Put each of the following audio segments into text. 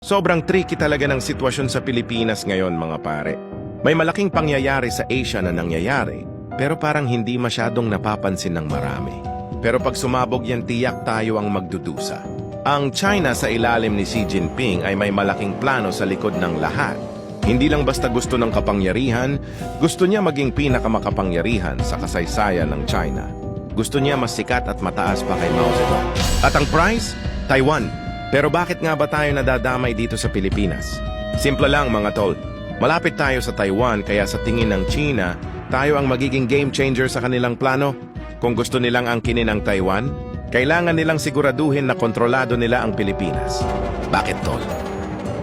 Sobrang tricky talaga ng sitwasyon sa Pilipinas ngayon, mga pare. May malaking pangyayari sa Asia na nangyayari, pero parang hindi masyadong napapansin ng marami. Pero pag sumabog yan, tiyak tayo ang magdudusa. Ang China sa ilalim ni Xi Jinping ay may malaking plano sa likod ng lahat. Hindi lang basta gusto ng kapangyarihan, gusto niya maging pinakamakapangyarihan sa kasaysayan ng China. Gusto niya mas sikat at mataas pa kay Mao Zedong. At ang prize? Taiwan. Pero bakit nga ba tayo nadadamay dito sa Pilipinas? Simple lang mga tol. Malapit tayo sa Taiwan kaya sa tingin ng China, tayo ang magiging game changer sa kanilang plano. Kung gusto nilang angkinin ang Taiwan, kailangan nilang siguraduhin na kontrolado nila ang Pilipinas. Bakit tol?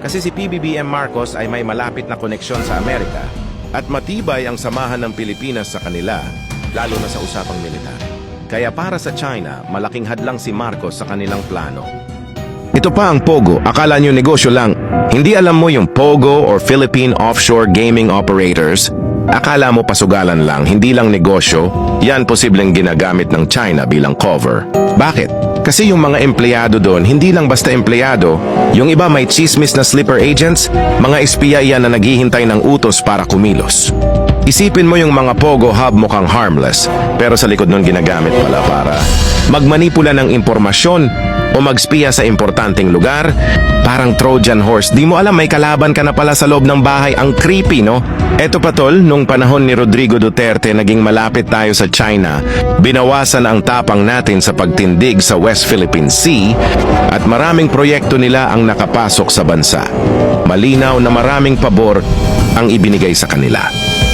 Kasi si PBBM Marcos ay may malapit na koneksyon sa Amerika at matibay ang samahan ng Pilipinas sa kanila, lalo na sa usapang militar. Kaya para sa China, malaking hadlang si Marcos sa kanilang plano. Ito pa ang Pogo, akala nyo negosyo lang. Hindi alam mo yung Pogo or Philippine Offshore Gaming Operators? Akala mo pasugalan lang, hindi lang negosyo. Yan posibleng ginagamit ng China bilang cover. Bakit? Kasi yung mga empleyado doon, hindi lang basta empleyado. Yung iba may chismis na sleeper agents, mga espiya yan na naghihintay ng utos para kumilos. Isipin mo yung mga Pogo hub mukhang harmless, pero sa likod nun ginagamit pala para magmanipula ng impormasyon o magspiya sa importanteng lugar. Parang Trojan horse, di mo alam may kalaban ka na pala sa loob ng bahay. Ang creepy, no? Eto pa tol, nung panahon ni Rodrigo Duterte naging malapit tayo sa China, binawasan ang tapang natin sa pagtindig sa West Philippine Sea at maraming proyekto nila ang nakapasok sa bansa. Malinaw na maraming pabor ang ibinigay sa kanila.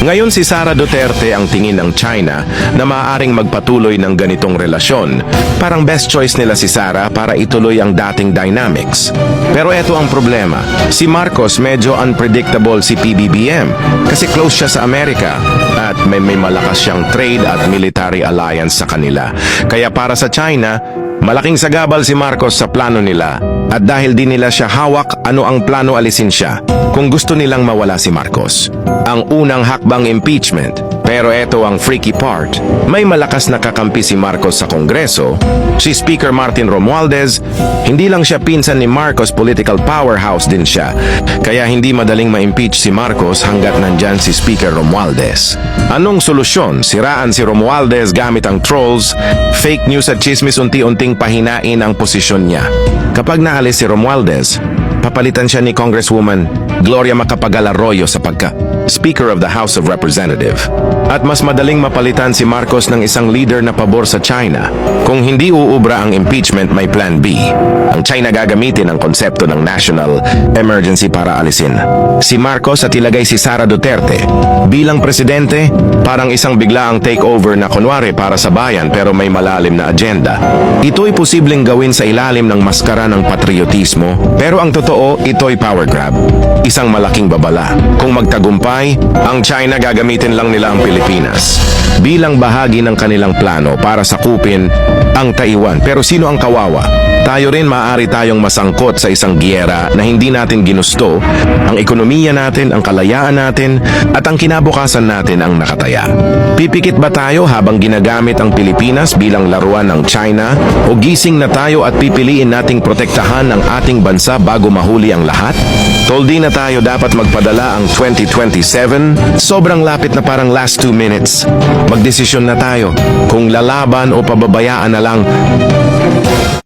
Ngayon si Sara Duterte ang tingin ng China na maaaring magpatuloy ng ganitong relasyon. Parang best choice nila si Sara para ituloy ang dating dynamics. Pero eto ang problema. Si Marcos medyo unpredictable si PBBM kasi close siya sa Amerika at may malakas siyang trade at military alliance sa kanila. Kaya para sa China, malaking sagabal si Marcos sa plano nila at dahil di nila siya hawak, ano ang plano alisin siya kung gusto nilang mawala si Marcos. Ang unang hakbang impeachment. Pero eto ang freaky part. May malakas na kakampi si Marcos sa Kongreso. Si Speaker Martin Romualdez, hindi lang siya pinsan ni Marcos, political powerhouse din siya. Kaya hindi madaling ma-impeach si Marcos hanggat nandyan si Speaker Romualdez. Anong solusyon? Siraan si Romualdez gamit ang trolls, fake news at chismis unti-unting pahinain ang posisyon niya. Kapag naalis si Romualdez, papalitan siya ni Congresswoman Gloria Macapagal Arroyo sa Speaker of the House of Representatives. At mas madaling mapalitan si Marcos ng isang leader na pabor sa China. Kung hindi uubra ang impeachment, may plan B. Ang China gagamitin ang konsepto ng national emergency para alisin si Marcos at ilagay si Sara Duterte bilang presidente, parang isang biglaang takeover na kunwari para sa bayan pero may malalim na agenda. Ito'y posibleng gawin sa ilalim ng maskara ng patriotismo, pero ang totoo, ito'y power grab. Isang malaking babala. Kung magtagumpay, ang China gagamitin lang nila ang Pilipinas bilang bahagi ng kanilang plano para sakupin ang Taiwan. Pero sino ang kawawa? Tayo rin maaari tayong masangkot sa isang giyera na hindi natin ginusto. Ang ekonomiya natin, ang kalayaan natin, at ang kinabukasan natin ang nakataya. Pipikit ba tayo habang ginagamit ang Pilipinas bilang laruan ng China? O gising na tayo at pipiliin nating protektahan ang ating bansa bago mahuli ang lahat? Toldi na tayo, dapat magpadala ang 2027. Sobrang lapit na, parang last 2 minutes. Magdesisyon na tayo kung lalaban o pababayaan na lang.